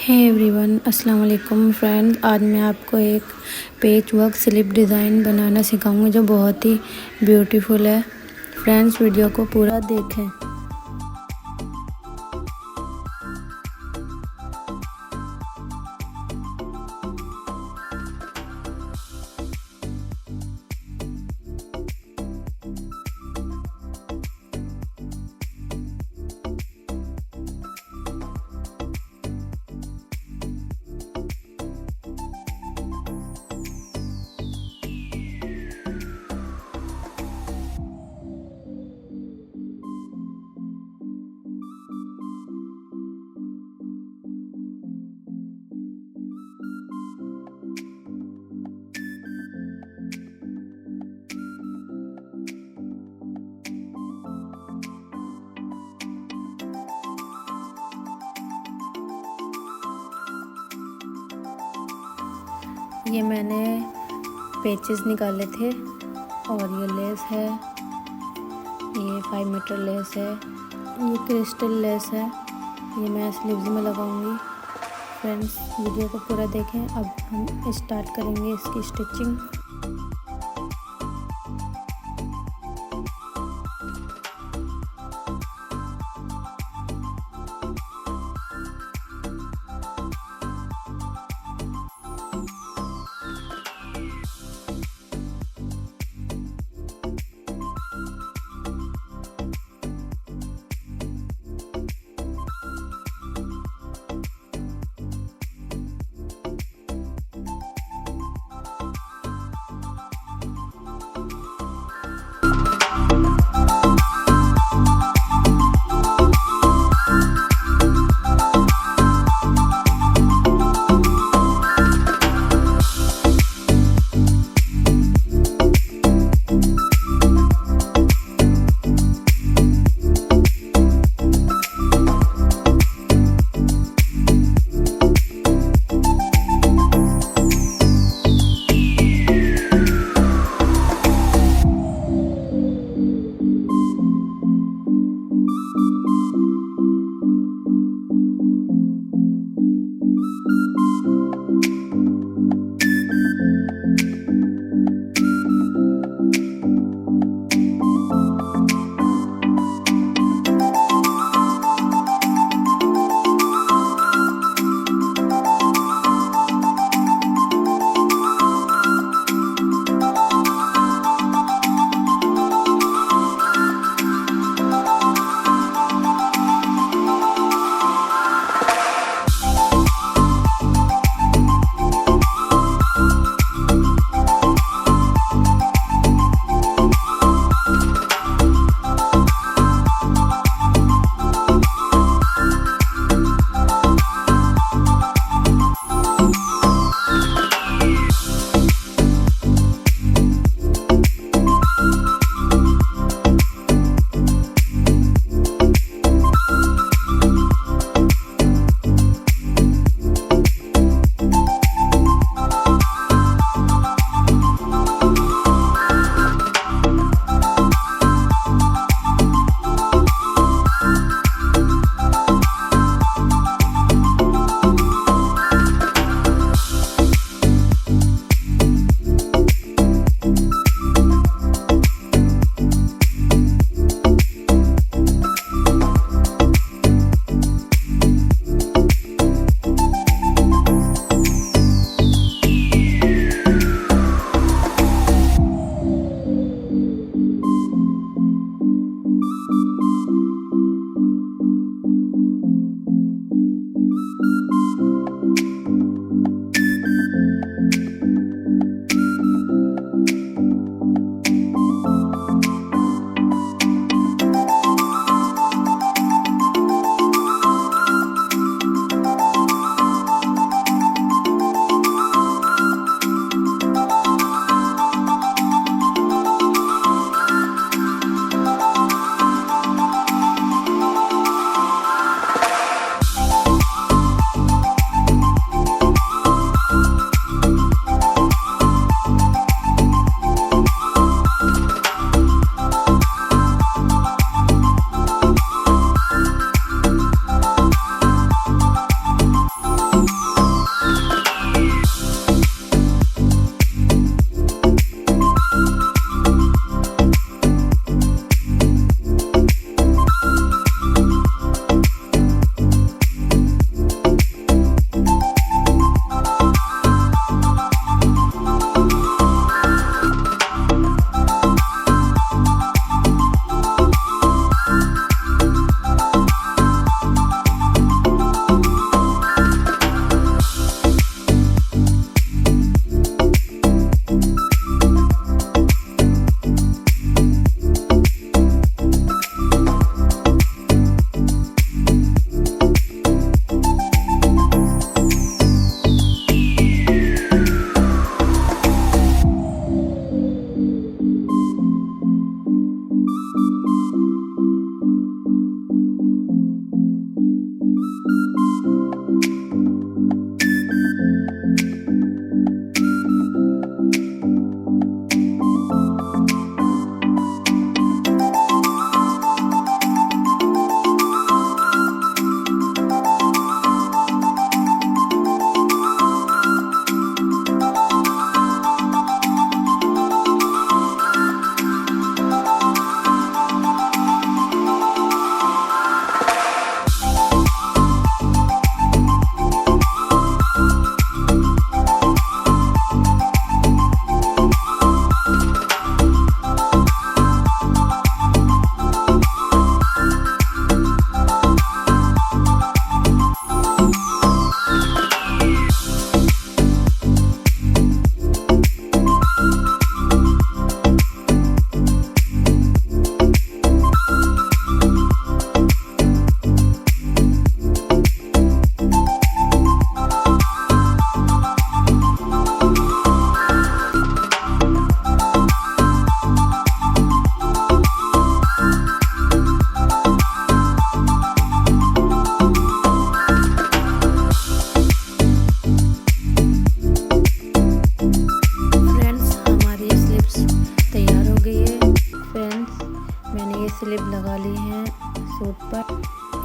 Hey everyone, अस्सलाम वालेकुम friends. आज मैं आपको एक पेच वर्क स्लिप डिज़ाइन बनाना सिखाऊंगी जो बहुत ही ब्यूटीफुल है। फ्रेंड्स, वीडियो को पूरा देखें। ये मैंने पेचेस निकाले थे और ये लेस है, ये 5 मीटर लेस है, ये क्रिस्टल लेस है। ये मैं स्लीव्स में लगाऊंगी। फ्रेंड्स, वीडियो को पूरा देखें। अब हम स्टार्ट करेंगे इसकी स्टिचिंग।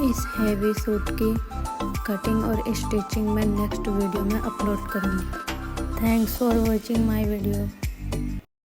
इस हैवी सूट की कटिंग और स्टिचिंग मैं नेक्स्ट वीडियो में अपलोड करूँगी। Thanks for watching my video.